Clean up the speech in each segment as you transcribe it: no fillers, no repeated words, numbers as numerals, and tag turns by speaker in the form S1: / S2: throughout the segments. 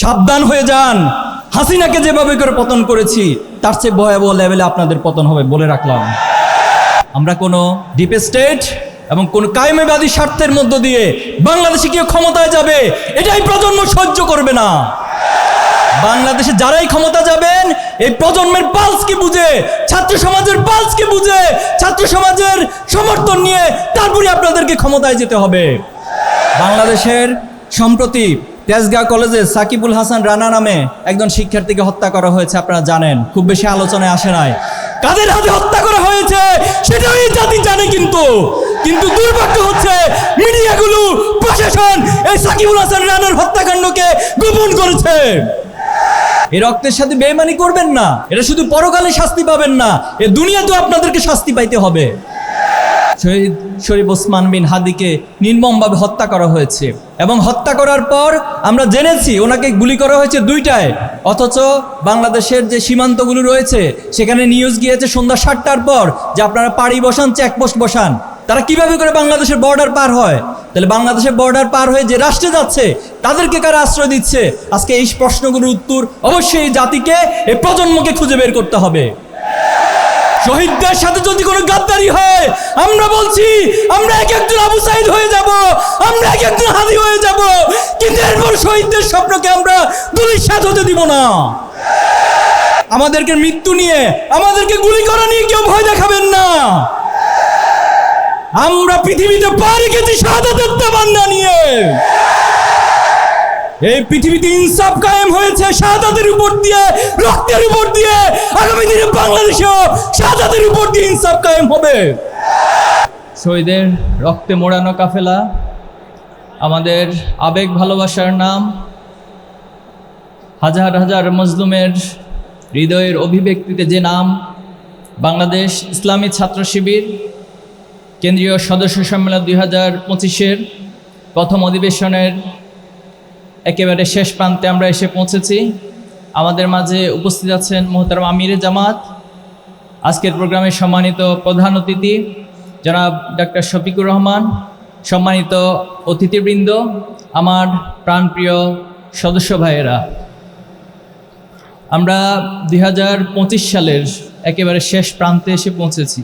S1: সাবধান হয়ে যান। হাসিনাকে যেভাবে করে পতন করেছি তার চেয়ে ভয়াবহ লেভেলে আপনাদের পতন হবে বলে রাখলাম। আমরা কোনো ডিপ স্টেট এবং কোন কায়েমবাদী স্বার্থের মধ্য দিয়ে বাংলাদেশে কেউ ক্ষমতায় যাবে এটাই প্রজন্ম সহ্য করবে না। বাংলাদেশে যারাই ক্ষমতা যাবেন এই প্রজন্মের পালসকে বুঝে, ছাত্র সমাজের পালসকে বুঝে, ছাত্র সমাজের সমর্থন নিয়ে তারপরে আপনাদেরকে ক্ষমতায় যেতে হবে। বাংলাদেশের সম্প্রতি তেজগাঁও কলেজে সাকিবুল হাসান রানা নামে একজন শিক্ষার্থীকে হত্যা করা হয়েছে, আপনারা জানেন, খুব বেশি আলোচনায় আসে নাই। কাদের হাতে হত্যা করা হয়েছে সেটাও এই জাতি জানে, কিন্তু দুর্ভাগ্য হচ্ছে মিডিয়াগুলো, প্রশাসন এই সাকিবুল হাসান রানার হত্যাকাণ্ডকে গোপন করেছে। এই রক্তের সাথে বেইমানি করবেন না, এটা শুধু পরকালে শাস্তি পাবেন না, এ দুনিয়াতেও আপনাদেরকে শাস্তি পাইতে হবে। শহীদ শরীফ ওসমান বিন হাদিকে নির্মমভাবে হত্যা করা হয়েছে এবং হত্যা করার পর আমরা জেনেছি ওনাকে গুলি করা হয়েছে 2টায়, অথচ বাংলাদেশের যে সীমান্তগুলো রয়েছে সেখানে নিউজ গিয়েছে সন্ধ্যা 7টার পর যে আপনারা পাড়ি বসান, চেকপোস্ট বসান। তারা কিভাবে করে বাংলাদেশের বর্ডার পার হয়? তাহলে বাংলাদেশের বর্ডার পার হয়ে যে রাষ্ট্রে যাচ্ছে তাদেরকে কারা আশ্রয় দিচ্ছে? আজকে এই প্রশ্নগুলোর উত্তর অবশ্যই এই জাতিকে, এই প্রজন্মকে খুঁজে বের করতে হবে। শহীদদের সাথে যদি কোনো গাদ্দারি হয়, আমরা বলছি আমরা এক একজন আবু সাইদ হয়ে যাব, আমরা এক একজন হাদি হয়ে যাব, কিন্তু এরপর শহীদদের স্বপ্নকে আমরা ধূলিসাৎ হতে দিব না। আমাদেরকে মৃত্যু নিয়ে, আমাদেরকে গুলি করা নিয়ে কেউ ভয় দেখাবেন না। আমরা পৃথিবীতে পা রেখেছি শাহাদাতের তামান্না নিয়ে। এই পৃথিবীতে ইনসাফ কায়েম হয়েছে শাহাদাতের উপর দিয়ে, রক্তের উপর দিয়ে। আগামী দিনে বাংলাদেশেও শাহাদাতের উপর দিয়ে ইনসাফ কায়েম হবে। শহীদের রক্তে মোড়ানো কাফেলা, আমাদের আবেগ ভালোবাসার নাম, হাজার হাজার মজলুমের হৃদয়ের অভিব্যক্তিতে যে নাম, বাংলাদেশ ইসলামী ছাত্র শিবির কেন্দ্রীয় সদস্য সম্মেলন 2025-এর প্রথম অধিবেশনের একেবারে শেষ প্রান্তে আমরা এসে পৌঁছেছি। আমাদের মাঝে উপস্থিত আছেন মোহতারাম আমিরে জামাত, আজকের প্রোগ্রামের সম্মানিত প্রধান অতিথি জনাব ডক্টর শফিকুর রহমান, সম্মানিত অতিথিবৃন্দ, আমার প্রাণপ্রিয় সদস্য ভাইয়েরা। আমরা 2025 সালের একেবারে শেষ প্রান্তে এসে পৌঁছেছি।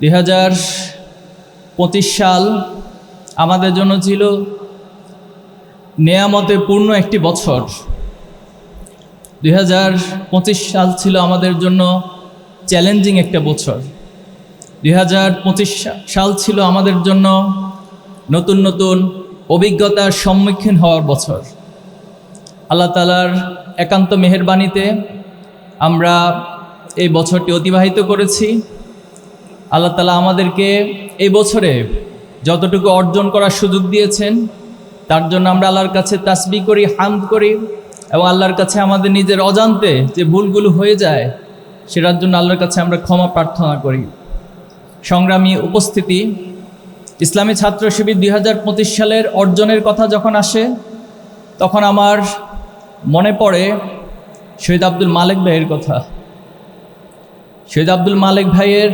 S1: 2025 সাল আমাদের জন্য ছিল নেয়ামতে পূর্ণ একটি বছর। 2025 সাল ছিল আমাদের জন্য চ্যালেঞ্জিং একটা বছর। 2025 সাল ছিল আমাদের জন্য নতুন নতুন অভিজ্ঞতার সম্মুখীন হওয়ার বছর। আল্লাহ তাআলার একান্ত মেহেরবানিতে আমরা এই বছরটি অতিবাহিত করেছি। আল্লাহ তাআলা আমাদেরকে এই বছরে যতটুকু অর্জন করার সুযোগ দিয়েছেন তার জন্য আমরা আল্লাহর কাছে তাসবিহ করি, হামদ করি, এবং আল্লাহর কাছে আমাদের নিজের অজান্তে যে ভুলগুলো হয়ে যায় সেটার জন্য আল্লাহর কাছে আমরা ক্ষমা প্রার্থনা করি। সংগ্রামী উপস্থিতি, ইসলামী ছাত্র শিবির 2025 সালের অর্জনের কথা যখন আসে তখন আমার মনে পড়ে শহীদ আব্দুল মালেক ভাইয়ের কথা। শহীদ আব্দুল মালেক ভাইয়ের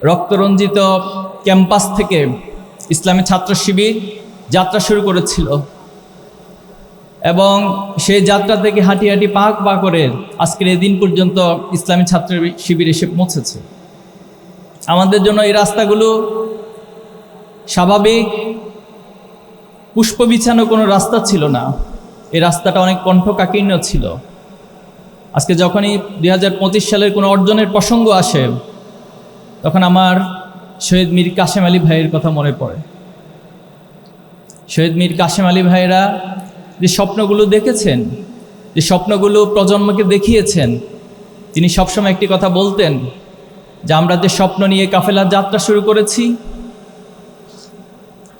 S1: রক্তরঞ্জিত ক্যাম্পাস থেকে ইসলামী ছাত্র শিবির যাত্রা শুরু করেছিল এবং সেই যাত্রা থেকে হাঁটি হাঁটি পা করে আজকের এই দিন পর্যন্ত ইসলামী ছাত্র শিবির এসে পৌঁছেছে। আমাদের জন্য এই রাস্তাগুলো স্বাভাবিক পুষ্প বিছানো কোনো রাস্তা ছিল না, এই রাস্তাটা অনেক কণ্ঠকাকীর্ণ ছিল। আজকে যখনই 2025 সালের কোনো অর্জনের প্রসঙ্গ আসে তখন আমার শহীদ মীর কাশেম আলী ভাইয়ের কথা মনে পড়ে। শহীদ মীর কাশেম আলী ভাইয়েরা যে স্বপ্নগুলো দেখেছেন, যে স্বপ্নগুলো প্রজন্মকে দেখিয়েছেন, তিনি সবসময় একটি কথা বলতেন যে আমরা যে স্বপ্ন নিয়ে কাফেলার যাত্রা শুরু করেছি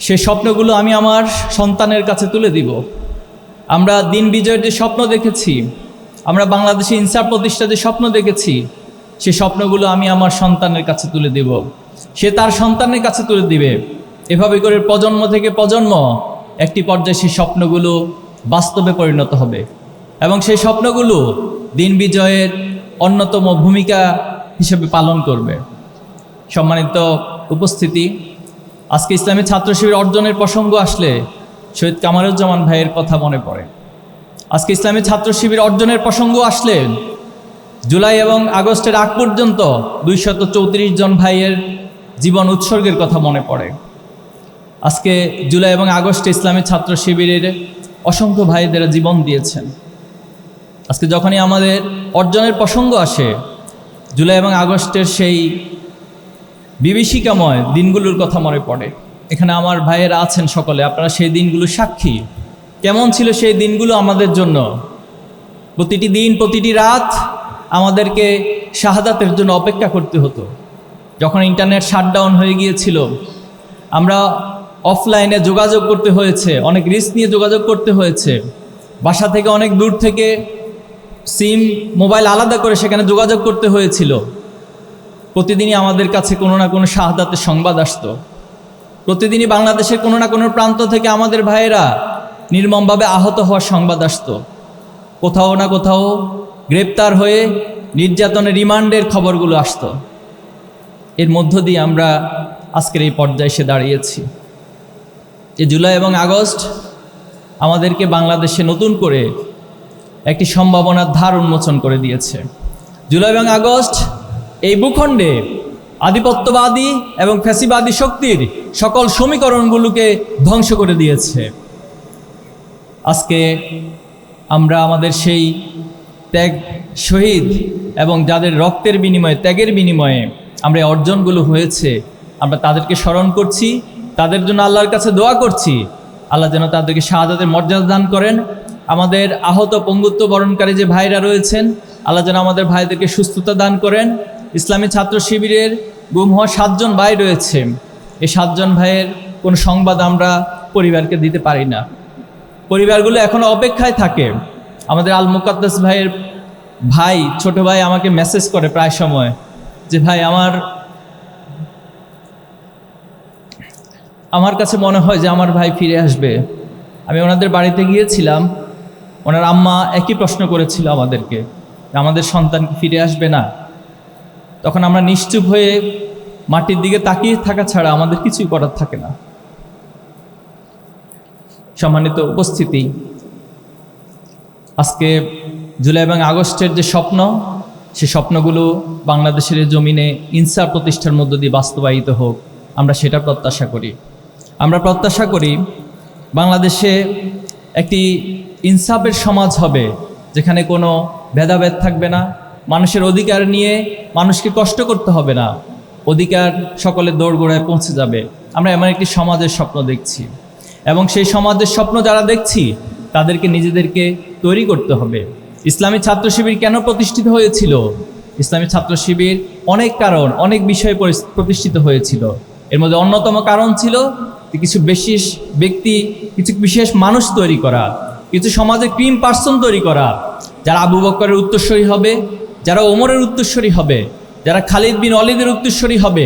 S1: সেই স্বপ্নগুলো আমি আমার সন্তানের কাছে তুলে দিব। আমরা দিন বিজয়ের যে স্বপ্ন দেখেছি, আমরা বাংলাদেশে ইনসাফ প্রতিষ্ঠার যে স্বপ্ন দেখেছি, সেই স্বপ্নগুলো আমি আমার সন্তানের কাছে তুলে দেব, সে তার সন্তানের কাছে তুলে দিবে। এভাবে করে প্রজন্ম থেকে প্রজন্ম একটি পর্যায়ে সেই স্বপ্নগুলো বাস্তবে পরিণত হবে এবং সেই স্বপ্নগুলো দিন বিজয়ের অন্যতম ভূমিকা হিসেবে পালন করবে। সম্মানিত উপস্থিতি, আজকে ইসলামী ছাত্র শিবির অর্জনের প্রসঙ্গ আসলে শহীদ কামারুজ্জামান ভাইয়ের কথা মনে পড়ে। আজকে ইসলামী ছাত্র শিবির অর্জনের প্রসঙ্গ আসলে জুলাই এবং আগস্টের আগ পর্যন্ত 234 জন ভাইয়ের জীবন উৎসর্গের কথা মনে পড়ে। আজকে জুলাই এবং আগস্টে ইসলামী ছাত্র শিবিরের অসংখ্য ভাইদের জীবন দিয়েছেন। আজকে যখনই আমাদের অর্জনের প্রসঙ্গ আসে, জুলাই এবং আগস্টের সেই বিভীষিকাময় দিনগুলোর কথা মনে পড়ে। এখানে আমার ভাইয়েরা আছেন সকলে, আপনারা সেই দিনগুলো সাক্ষী। কেমন ছিল সেই দিনগুলো আমাদের জন্য? প্রতিটি দিন, প্রতিটি রাত আমাদেরকে শাহাদাতের জন্য অপেক্ষা করতে হতো। যখন ইন্টারনেট শাটডাউন হয়ে গিয়েছিল, আমরা অফলাইনে যোগাযোগ করতে হয়েছে, অনেক রিস্ক নিয়ে যোগাযোগ করতে হয়েছে। বাসা থেকে অনেক দূর থেকে সিম মোবাইল আলাদা করে সেখানে যোগাযোগ করতে হয়েছিল। প্রতিদিনই আমাদের কাছে কোনো না কোনো শাহাদাতের সংবাদ আসতো। প্রতিদিনই বাংলাদেশের কোনো না কোনো প্রান্ত থেকে আমাদের ভাইয়েরা নির্মমভাবে আহত হওয়ার সংবাদ আসতো। কোথাও না কোথাও গ্রেপ্তার হয়ে নির্যাতনের রিমান্ডের খবরগুলো আসতো। এর মধ্য দিয়ে আমরা আজকের এই পর্যায়ে এসে দাঁড়িয়েছি। যে জুলাই এবং আগস্ট আমাদেরকে বাংলাদেশে নতুন করে একটি সম্ভাবনার ধার উন্মোচন করে দিয়েছে। জুলাই এবং আগস্ট এই ভূখণ্ডে আধিপত্যবাদী এবং ফ্যাসিবাদী শক্তির সকল সমীকরণগুলোকে ধ্বংস করে দিয়েছে। আজকে আমরা আমাদের সেই ত্যাগ, শহীদ এবং যাদের রক্তের বিনিময়ে, ত্যাগের বিনিময়ে আমরা অর্জনগুলো হয়েছে, আমরা তাদেরকে স্মরণ করছি, তাদের জন্য আল্লাহর কাছে দোয়া করছি। আল্লাহ যেন তাদেরকে শাহাদাতের মর্যাদা দান করেন। আমাদের আহত পঙ্গুত্ব বরণকারী যে ভাইরা রয়েছেন, আল্লাহ যেন আমাদের ভাইদেরকে সুস্থতা দান করেন। ইসলামী ছাত্র শিবিরের গুম হওয়া 7 জন ভাই রয়েছে। এই 7 জন ভাইয়ের কোনো সংবাদ আমরা পরিবারকে দিতে পারি না। পরিবারগুলো এখনও অপেক্ষায় থাকে। আমাদের আল মুকাদ্দাস ভাইয়ের ভাই, ছোট ভাই আমাকে মেসেজ করে প্রায় সময় যে ভাই আমার কাছে মনে হয় যে আমার ভাই ফিরে আসবে। আমি ওনাদের বাড়িতে গিয়েছিলাম, ওনার আম্মা একই প্রশ্ন করেছিল আমাদেরকে, আমাদের সন্তান ফিরে আসবে না? তখন আমরা নিশ্চুপ হয়ে মাটির দিকে তাকিয়ে থাকা ছাড়া আমাদের কিছুই করার থাকে না। সম্মানিত উপস্থিতি, আজকে জুলাই এবং আগস্টের যে স্বপ্ন, সে স্বপ্নগুলো বাংলাদেশের জমিনে ইনসাফ প্রতিষ্ঠার মধ্য দিয়ে বাস্তবায়িত হোক, আমরা সেটা প্রত্যাশা করি। আমরা প্রত্যাশা করি বাংলাদেশে একটি ইনসাফের সমাজ হবে, যেখানে কোনো ভেদাভেদ থাকবে না। মানুষের অধিকার নিয়ে মানুষকে কষ্ট করতে হবে না, অধিকার সকলের দোরগোড়ায় পৌঁছে যাবে। আমরা এমন একটি সমাজের স্বপ্ন দেখছি, এবং সেই সমাজের স্বপ্ন যারা দেখছি তাদেরকে নিজেদেরকে তৈরি করতে হবে। ইসলামী ছাত্র শিবির কেন প্রতিষ্ঠিত হয়েছিল? ইসলামী ছাত্র শিবির অনেক কারণ, অনেক বিষয়ে প্রতিষ্ঠিত হয়েছিল। এর মধ্যে অন্যতম কারণ ছিল কিছু বিশেষ ব্যক্তি, কিছু বিশেষ মানুষ তৈরি করা, কিছু সমাজে ক্রিম পার্সন তৈরি করা, যারা আবু বকরের উত্তরসূরি হবে, যারা ওমরের উত্তরসূরি হবে, যারা খালিদ বিন ওয়ালিদের উত্তরসূরি হবে,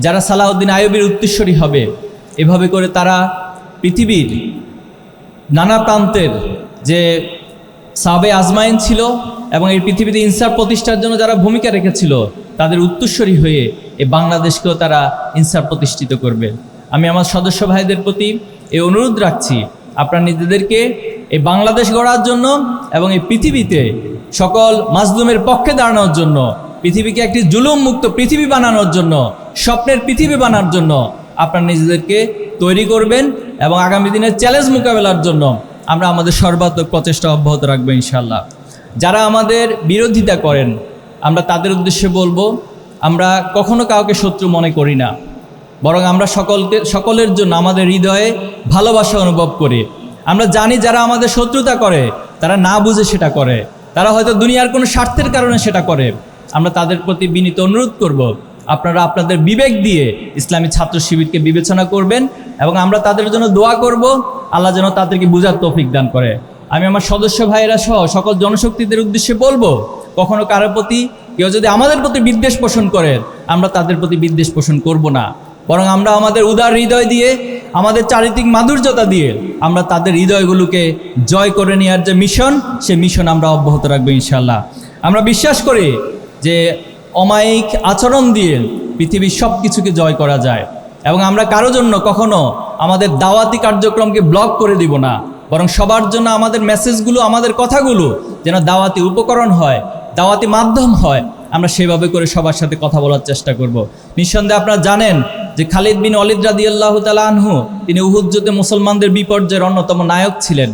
S1: যারা সালাউদ্দিন আইয়ুবীর উত্তরসূরি হবে। এভাবে করে তারা পৃথিবীর নানা প্রান্তের যে সাহাবে আজমাইন ছিল এবং এই পৃথিবীতে ইনসাফ প্রতিষ্ঠার জন্য যারা ভূমিকা রেখেছিল, তাদের উত্তরসূরি হয়ে এই বাংলাদেশকেও তারা ইনসাফ প্রতিষ্ঠিত করবে। আমি আমার সদস্য ভাইদের প্রতি এই অনুরোধ রাখছি, আপনারা নিজেদেরকে এই বাংলাদেশ গড়ার জন্য এবং এই পৃথিবীতে সকল মাজলুমের পক্ষে দাঁড়ানোর জন্য, পৃথিবীকে একটি জুলুম মুক্ত পৃথিবী বানানোর জন্য, স্বপ্নের পৃথিবী বানানোর জন্য আপনারা নিজেদেরকে তৈরি করবেন, এবং আগামী দিনের চ্যালেঞ্জ মোকাবেলার জন্য আমরা আমাদের সর্বাত্মক প্রচেষ্টা অব্যাহত রাখবো ইনশাআল্লাহ। যারা আমাদের বিরোধিতা করেন, আমরা তাদের উদ্দেশ্যে বলবো, আমরা কখনো কাউকে শত্রু মনে করি না, বরং আমরা সকলের জন্য আমাদের হৃদয়ে ভালোবাসা অনুভব করি। আমরা জানি যারা আমাদের শত্রুতা করে তারা না বুঝে সেটা করে, তারা হয়তো দুনিয়ার কোনো স্বার্থের কারণে সেটা করে। আমরা তাদের প্রতি বিনীত অনুরোধ করব, আপনারা আপনাদের বিবেক দিয়ে ইসলামী ছাত্র শিবিরকে বিবেচনা করবেন, এবং আমরা তাদের জন্য দোয়া করব, আল্লাহ যেন তাদেরকে বুঝার তৌফিক দান করে। আমি আমার সদস্য ভাইয়েরা সহ সকল জনশক্তিদের উদ্দেশ্যে বলবো, কখনো কারোর প্রতি কেউ যদি আমাদের প্রতি বিদ্বেষ পোষণ করে, আমরা তাদের প্রতি বিদ্বেষ পোষণ করব না, বরং আমরা আমাদের উদার হৃদয় দিয়ে, আমাদের চারিত্রিক মাধুর্যতা দিয়ে আমরা তাদের হৃদয়গুলোকে জয় করে নেওয়ার যে মিশন, সে মিশন আমরা অব্যাহত রাখবো ইনশাআল্লাহ। আমরা বিশ্বাস করি যে অমায়িক আচরণ দিয়ে পৃথিবীর সব কিছুকে জয় করা যায়, এবং আমরা কারো জন্য কখনো আমাদের দাওয়াতি কার্যক্রমকে ব্লক করে দিব না, বরং সবার জন্য আমাদের মেসেজগুলো, আমাদের কথাগুলো যেন দাওয়াতি উপকরণ হয়, দাওয়াতি মাধ্যম হয়, আমরা সেভাবে করে সবার সাথে কথা বলার চেষ্টা করব। নিঃসন্দেহে আপনারা জানেন যে খালিদ বিন ওয়ালিদ রাদিয়াল্লাহু তাআলা আনহু তিনি উহুদ যুদ্ধে মুসলমানদের বিপর্যয়ের অন্যতম নায়ক ছিলেন।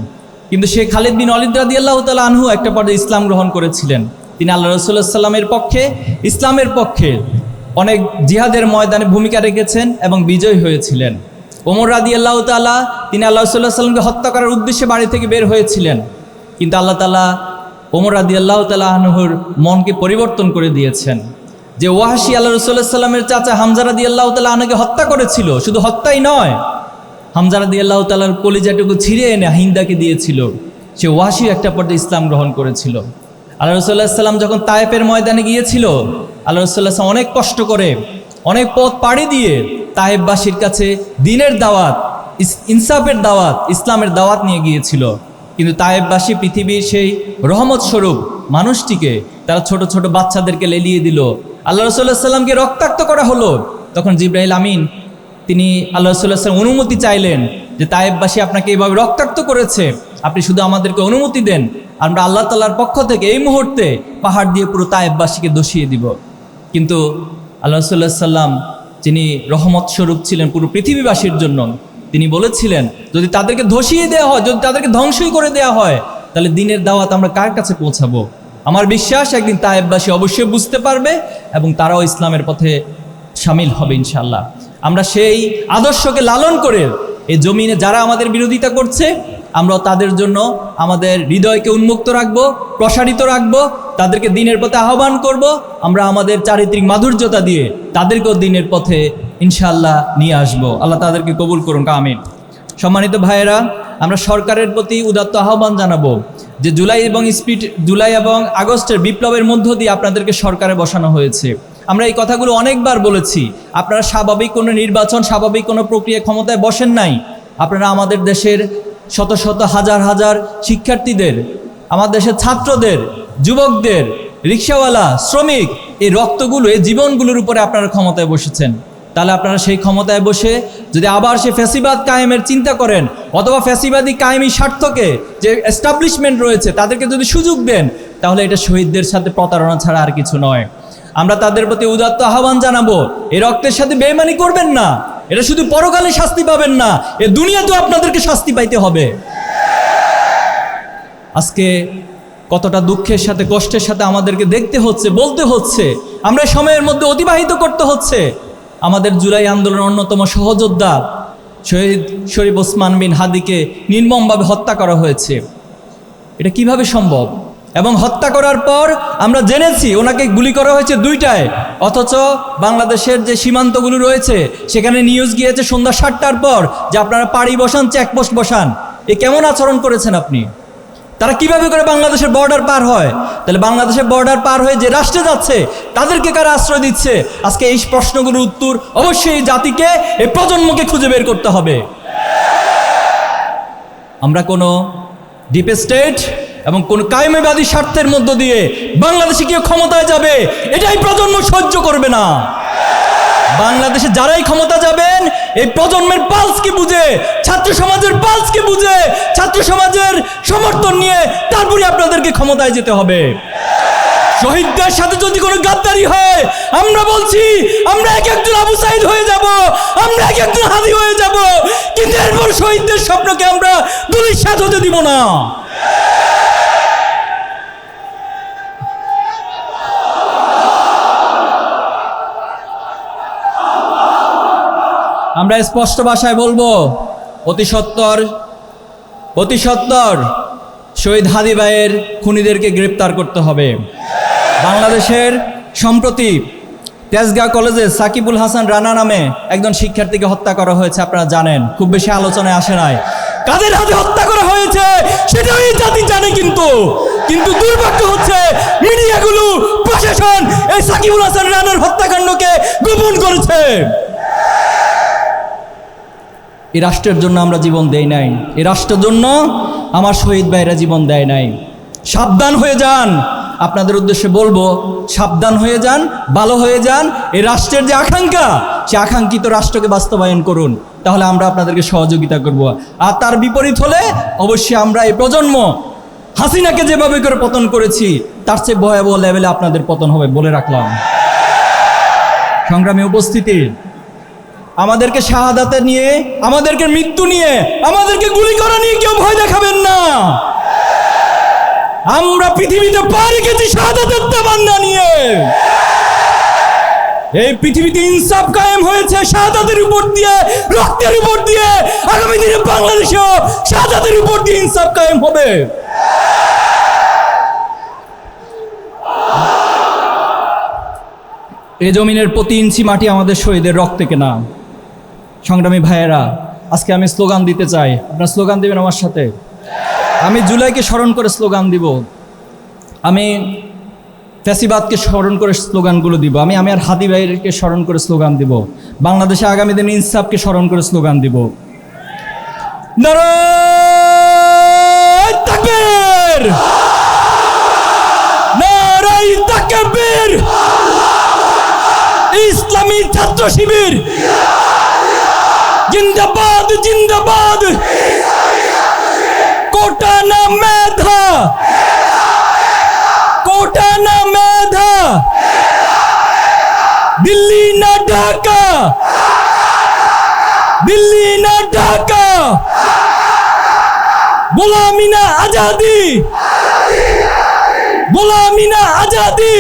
S1: কিন্তু সেই খালিদ বিন ওয়ালিদ রাদিয়াল্লাহু তাআলা আনহু একটা পর্যায়ে ইসলাম গ্রহণ করেছিলেন। তিনি আল্লাহ রাসূলুল্লাহ সাল্লামের পক্ষে, ইসলামের পক্ষে অনেক জিহাদের ময়দানে ভূমিকা রেখেছেন এবং বিজয় হয়েছিলেন। ওমর রাদিয়াল্লাহু তাআলা তিনি আল্লাহ রাসূলুল্লাহ সাল্লামকে হত্যা করার উদ্দেশ্যে বাড়ি থেকে বের হয়েছিলেন, কিন্তু আল্লাহ তাআলা ওমর রাদিয়াল্লাহু তাআলা আনহুর মনকে পরিবর্তন করে দিয়েছেন। যে ওয়াহশী আল্লাহ রাসূলুল্লাহ সাল্লামের চাচা হামজা রাদিয়াল্লাহু তাআলা আনহুকে হত্যা করেছিল, শুধু হত্যাই নয়, হামজা রাদিয়াল্লাহু তাআলার কলিজাটুকু ছিঁড়ে এনে হিন্দাকে দিয়েছিল, সে ওয়াহশী একটা পর্যায়ে ইসলাম গ্রহণ করেছিল। আল্লাহ রাসূলুল্লাহ সাল্লাম যখন তায়েফের ময়দানে গিয়েছিল, আল্লাহ রাসূলুল্লাহ সাল্লাম অনেক কষ্ট করে, অনেক পথ পাড়ি দিয়ে তায়েফবাসীর কাছে দ্বীনের দাওয়াত, ইনসাফের দাওয়াত, ইসলামের দাওয়াত নিয়ে গিয়েছিল। কিন্তু তায়েফবাসী পৃথিবীর সেই রহমত স্বরূপ মানুষটিকে তারা ছোট ছোট বাচ্চাদেরকে লেলিয়ে দিল। আল্লাহ রাসূলুল্লাহ সাল্লামকে রক্তাক্ত করা হলো। তখন জিবরাইল আমিন তিনি আল্লাহ রাসূলুল্লাহ সাল্লাম অনুমতি চাইলেন যে তায়েফবাসী আপনাকে এইভাবে রক্তাক্ত করেছে, আপনি শুধু আমাদেরকে অনুমতি দেন, আমরা আল্লাহ তাআলার পক্ষ থেকে এই মুহূর্তে পাহাড় দিয়ে পুরো তায়েফবাসীকে দোষিয়ে দিব। কিন্তু আল্লাহ রাসূলুল্লাহ সাল্লাম যিনি রহমত স্বরূপ ছিলেন পুরো পৃথিবীবাসীর জন্য, তিনি বলেছিলেন যদি তাদেরকে ধসিয়ে দেওয়া হয়, যদি তাদেরকে ধ্বংসই করে দেওয়া হয়, তাহলে দ্বীনের দাওয়াত আমরা কার কাছে পৌঁছাবো? আমার বিশ্বাস একদিন তায়েফবাসী অবশ্যই বুঝতে পারবে এবং তারাও ইসলামের পথে শামিল হবে ইনশাআল্লাহ। আমরা সেই আদর্শকে লালন করে এই জমিনে যারা আমাদের বিরোধিতা করছে, আমরা তাদের জন্য আমাদের হৃদয়কে উন্মুক্ত রাখবো, প্রসারিত রাখবো, তাদেরকে দ্বীনের পথে আহ্বান করব। আমরা আমাদের চারিত্রিক মাধুর্যতা দিয়ে তাদেরকেও দ্বীনের পথে ইনশাআল্লাহ নিয়ে আসবো। আল্লাহ তাদেরকে কবুল করুন, আমিন। সম্মানিত ভাইয়েরা, আমরা সরকারের প্রতি উদাত্ত আহ্বান জানাবো যে জুলাই এবং আগস্টের বিপ্লবের মধ্য দিয়ে আপনাদেরকে সরকারে বসানো হয়েছে। আমরা এই কথাগুলো অনেকবার বলেছি। আপনারা স্বাভাবিক কোনো নির্বাচন, স্বাভাবিক কোনো প্রক্রিয়া ক্ষমতায় বসেন নাই। আপনারা আমাদের দেশের শত শত হাজার হাজার শিক্ষার্থীদের, আমাদের দেশের ছাত্রদের, যুবকদের, রিক্সাওয়ালা, শ্রমিক, এই রক্তগুলো, এই জীবনগুলোর উপরে আপনারা ক্ষমতায় বসেছেন। তাহলে আপনারা সেই ক্ষমতায় বসে যদি আবার সে ফ্যাসিবাদ কায়েমের চিন্তা করেন, অথবা ফ্যাসিবাদী কায়েমি স্বার্থকে যে এস্টাবলিশমেন্ট রয়েছে তাদেরকে যদি সুযোগ দেন, তাহলে এটা শহীদদের সাথে প্রতারণা ছাড়া আর কিছু নয়। আমরা তাদের প্রতি উদাত্ত আহ্বান জানাবো, এই রক্তের সাথে বেইমানি করবেন না। এটা শুধু পরকালে শাস্তি পাবেন না, এ দুনিয়াতেও আপনাদেরকে শাস্তি পাইতে হবে। আজকে কতটা দুঃখের সাথে, কষ্টের সাথে আমাদেরকে দেখতে হচ্ছে, বলতে হচ্ছে, আমরা সময়ের মধ্যে অতিবাহিত করতে হচ্ছে। আমাদের জুলাই আন্দোলনের অন্যতম সহযোদ্ধা শহীদ শরীফ ওসমান বিন হাদিকে নির্মমভাবে হত্যা করা হয়েছে। এটা কিভাবে সম্ভব? এবং হত্যা করার পর আমরা জেনেছি ওনাকে গুলি করা হয়েছে 2টায়, অথচ বাংলাদেশের যে সীমান্তগুলো রয়েছে সেখানে নিউজ গিয়েছে সন্ধ্যা 7টার পর যে আপনারা পাড়ি বসান, চেকপোস্ট বসান। এ কেমন আচরণ করেছেন আপনি? তারা কিভাবে করে বাংলাদেশের বর্ডার পার হয়? তাহলে বাংলাদেশের বর্ডার পার হয়ে যে রাষ্ট্রে যাচ্ছে তাদেরকে কারা আশ্রয় দিচ্ছে? আজকে এই প্রশ্নগুলোর উত্তর অবশ্যই জাতিকে, এই প্রজন্মকে খুঁজে বের করতে হবে। আমরা কোনো ডিপ স্টেট এবং কোন কায়েমবাদী স্বার্থের মধ্য দিয়ে বাংলাদেশে কেউ ক্ষমতায় যাবে, এটাই প্রজন্ম সহ্য করবে না। বাংলাদেশে যারাই ক্ষমতা যাবেন, এই প্রজন্মের পালসকে বুঝে, ছাত্র সমাজের পালসকে বুঝে, ছাত্র সমাজের সমর্থন নিয়ে তারপরে আপনাদেরকে ক্ষমতায় যেতে হবে। শহীদদের সাথে যদি কোনো গাদ্দারি হয়, আমরা বলছি আমরা এক একজন আবু সাইদ হয়ে যাব, আমরা এক একজন হাদি হয়ে যাব, কিন্তু এরপর শহীদদের স্বপ্নকে আমরা ধূলিসাৎ হতে দিব না। আমরা স্পষ্ট ভাষায় বলবো, অতি সত্বর শহীদ হাদি ভাইয়ের খুনিদেরকে গ্রেপ্তার করতে হবে। বাংলাদেশের সম্প্রতি তেজগাঁও কলেজে সাকিবুল হাসান রানা নামে একজন শিক্ষার্থীকে হত্যা করা হয়েছে, আপনারা জানেন, খুব বেশি আলোচনায় আসে নাই। কাদের হাতে হত্যা করা হয়েছে সেটাও এই জাতি জানে, কিন্তু দুর্ভাগ্য হচ্ছে মিডিয়াগুলো, প্রশাসন এই সাকিবুল হাসান রানার হত্যাকাণ্ডকে গোপন করেছে। এই রাষ্ট্রের জন্য আমরা জীবন দেই নাই, এই রাষ্ট্রের জন্য আমার শহীদ ভাইরা জীবন দেয় নাই। সাবধান হয়ে যান, আপনাদের উদ্দেশ্যে বলবো, সাবধান হয়ে যান, ভালো হয়ে যান। এই রাষ্ট্রের যে আকাঙ্ক্ষা, সে আকাঙ্ক্ষিত রাষ্ট্রকে বাস্তবায়ন করুন। তাহলে আমরা আপনাদেরকে সহযোগিতা করব। আর তার বিপরীত হলে অবশ্যই আমরা এই প্রজন্ম হাসিনাকে যেভাবে করে পতন করেছি তার চেয়ে ভয়াবহ লেভেলে আপনাদের পতন হবে বলে রাখলাম। সংগ্রামী উপস্থিতি, আমাদেরকে শাহাদাতে নিয়ে, আমাদেরকে মৃত্যু নিয়ে, আমাদেরকে গুলি করা নিয়ে কেউ ভয় দেখাবেন না। আমরা পৃথিবীতে পা রেখেছি শাহাদাতের তামান্না নিয়ে। এই পৃথিবীতে ইনসাফ কায়েম হয়েছে শাহাদাতের উপর দিয়ে, রক্তের উপর দিয়ে। আগামী দিনে বাংলাদেশেও শাহাদাতের উপর দিয়ে ইনসাফ কায়েম হবে। এই জমিনের প্রতি ইঞ্চি মাটি আমাদের শহীদের রক্তে কেনা। সংগ্রামী ভাইয়েরা, আজকে আমি স্লোগান দিতে চাই, আপনারা স্লোগান দিবেন আমার সাথে। আমি জুলাইকে স্মরণ করে স্লোগান দিব, আমি ফ্যাসিবাদকে স্মরণ করে স্লোগানগুলো দিব, আমি আর হাদি ভাইকে স্মরণ করে স্লোগান দিব, বাংলাদেশে আগামী দিনে ইনসাফকে স্মরণ করে স্লোগান দিব। নারায়ে তাকবীর, নারায়ে তাকবীর, ইসলামী ছাত্র শিবির জিন্দাবাদ, জিন্দাবাদ। কোটা না মেধা, কোটা না মেধা, দিল্লি না ঢাকা, দিল্লি না ঢাকা, গোলামি না আজাদি, গোলামি না আজাদি।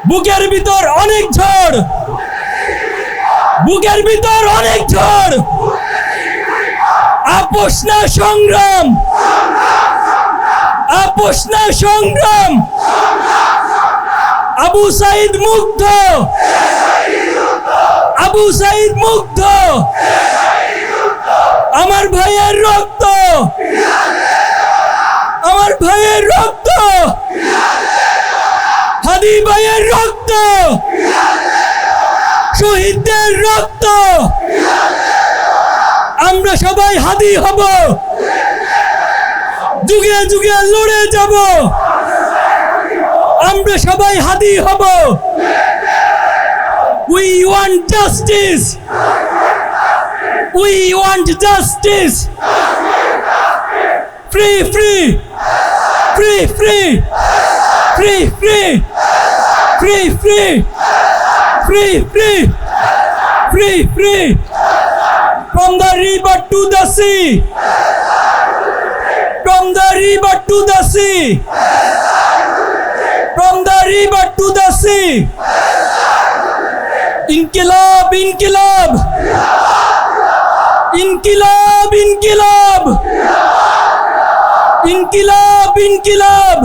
S1: বুকের ভিতর অনেক ঝড়, বুকের ভিতর অনেক ঝড়, আপোষ না সংগ্রাম, আপোষ না সংগ্রাম। আবু সাইদ মুগ্ধ, আবু সাইদ মুগ্ধ। আমার ভাইয়ের রক্ত, আমার ভাইয়ের রক্ত, হাদি ভাইয়ের রক্ত, শহীদদের রক্ত। আমরা সবাই হাদি হব, যুগে যুগে লড়ে যাব। আমরা সবাই হাদি হব। We want justice, we want justice. Free, free, free, free, free, free, free, free, free, free, free, free. From the river to the sea, from the river to the sea, from the river to the sea. Inqilab, inqilab, inqilab, inqilab, inqilab, inqilab.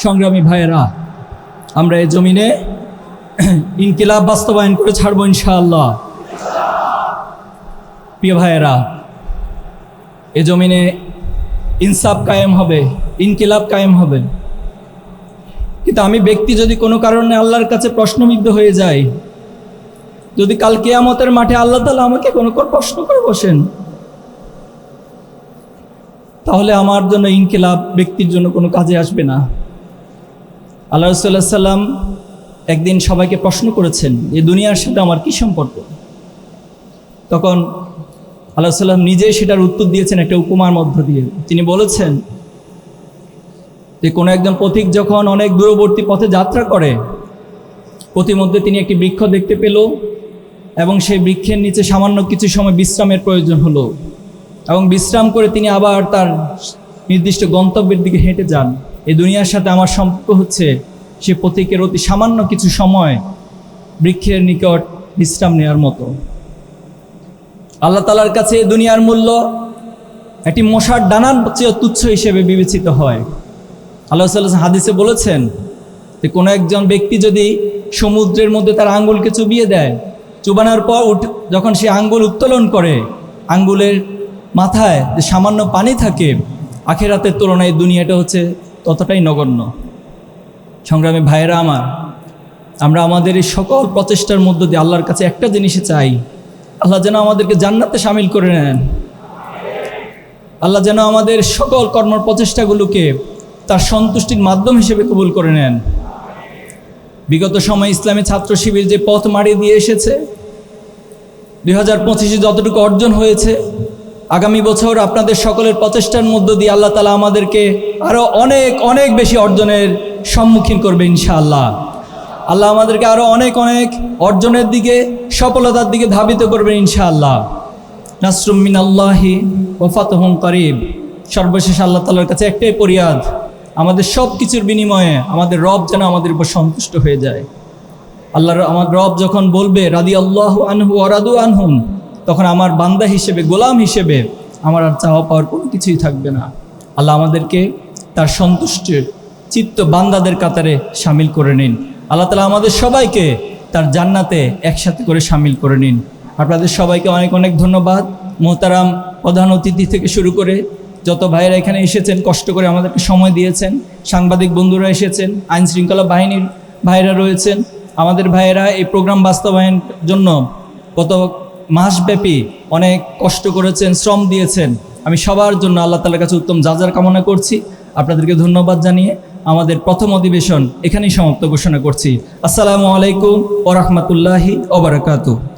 S1: সংগ্রামী ভাইয়েরা, আমরা এই জমিনে ইনকিলাব বাস্তবায়ন করে ছাড়বো ইনশাআল্লাহ। প্রিয় ভাইয়েরা, এ জমিনে ইনসাফ কায়েম হবে, ইনকিলাব কায়েম হবে। কিন্তু আমি ব্যক্তি যদি কোনো কারণে আল্লাহর কাছে প্রশ্নবিদ্ধ হয়ে যাই, যদি কাল কিয়ামতের মাঠে আল্লাহ তাআলা আমাকে কোনো প্রশ্ন করে বসেন, তাহলে আমার জন্য ইনকিলাব ব্যক্তির জন্য কোনো কাজে আসবে না। আল্লাহ রাসূলুল্লাহ সাল্লাল্লাহু আলাইহি ওয়াসাল্লাম একদিন সবাইকে প্রশ্ন করেছেন, এই দুনিয়ার সাথে আমার কি সম্পর্ক? তখন আল্লাহ সাল্লাম নিজেই সেটার উত্তর দিয়েছেন একটা উপমার মধ্য দিয়ে। তিনি বলেছেন যে কোনো একজন পথিক যখন অনেক দূরবর্তী পথে যাত্রা করে, পথিমধ্যে তিনি একটি বৃক্ষ দেখতে পেল এবং সেই বৃক্ষের নিচে সামান্য কিছু সময় বিশ্রামের প্রয়োজন হলো এবং বিশ্রাম করে তিনি আবার তার নির্দিষ্ট গন্তব্যের দিকে হেঁটে যান। এই দুনিয়ার সাথে আমার সম্পর্ক হচ্ছে সে পথিকের অতি সামান্য কিছু সময় বৃক্ষের নিকট বিশ্রাম নেওয়ার মতো। আল্লাহ তাআলার কাছে দুনিয়ার মূল্য একটি মশার ডানার চেয়ে তুচ্ছ হিসেবে বিবেচিত হয়। আল্লাহ সাল্লাল্লাহু হাদিসে বলেছেন যে কোনো একজন ব্যক্তি যদি সমুদ্রের মধ্যে তার আঙ্গুলকে চুবিয়ে দেয়, চুবানোর পর যখন সে আঙ্গুল উত্তোলন করে, আঙ্গুলের মাথায় যে সামান্য পানি থাকে, আখিরাতের তুলনায় দুনিয়াটা হচ্ছে ততটাই নগণ্য। সংগ্রামী ভাইয়েরা আমার, আমরা আমাদের এই সকল প্রচেষ্টার মধ্য দিয়ে আল্লাহর কাছে একটা জিনিসই চাই, আল্লাহ যেন আমাদেরকে জান্নাতে শামিল করে নেন। আল্লাহ যেন আমাদের সকল কর্ম প্রচেষ্টাগুলোকে তার সন্তুষ্টির মাধ্যম হিসেবে কবুল করে নেন। বিগত সময় ইসলামী ছাত্র শিবির যে পথ মাড়িয়ে দিয়ে এসেছে, 2025-এ যতটুকু অর্জন হয়েছে, আগামী বছর আপনাদের সকলের প্রচেষ্টার মধ্য দিয়ে আল্লাহ তাআলা আমাদেরকে আরও অনেক অনেক বেশি অর্জনের সম্মুখীন করবে ইনশাআল্লাহ। আল্লাহ আমাদেরকে আরও অনেক অনেক অর্জনের দিকে, সফলতার দিকে ধাবিত করবেন ইনশাআল্লাহ। নাসরুম মিনাল্লাহি ওয়া ফাতহুন করিব। সর্বশেষ আল্লাহ তাআলার কাছে একটাই ফরিয়াদ, আমাদের সব কিছুর বিনিময়ে আমাদের রব যেন আমাদের উপর সন্তুষ্ট হয়ে যায়। আমার রব যখন বলবে রাদিয়াল্লাহু আনহু ওয়া রাদু আনহুম, তখন আমার বান্দা হিসেবে, গোলাম হিসেবে আমার আর চাওয়া পাওয়ার কোনো কিছুই থাকবে না। আল্লাহ আমাদেরকে তার সন্তুষ্টের চিত্ত বান্দাদের কাতারে শামিল করে নিন। আল্লাহ তাআলা আমাদের সবাইকে তার জান্নাতে একসাথে করে শামিল করে নিন। আপনাদের সবাইকে অনেক অনেক ধন্যবাদ। মোহতারাম প্রধান অতিথি থেকে শুরু করে যত ভাইয়েরা এখানে এসেছেন, কষ্ট করে আমাদেরকে সময় দিয়েছেন, সাংবাদিক বন্ধুরা এসেছেন, আইন শৃঙ্খলা বাহিনীর ভাইয়েরা রয়েছেন, আমাদের ভাইয়েরা এই প্রোগ্রাম বাস্তবায়নের জন্য গত মাসব্যাপী অনেক কষ্ট করেছেন, শ্রম দিয়েছেন। আমি সবার জন্য আল্লাহ তাআলার কাছে উত্তম জাযার কামনা করছি। আপনাদেরকে ধন্যবাদ জানিয়ে আমাদের প্রথম অধিবেশন এখানেই সমাপ্ত ঘোষণা করছি। আসসালামু আলাইকুম ওয়া রাহমাতুল্লাহি ওয়া বারাকাতুহু।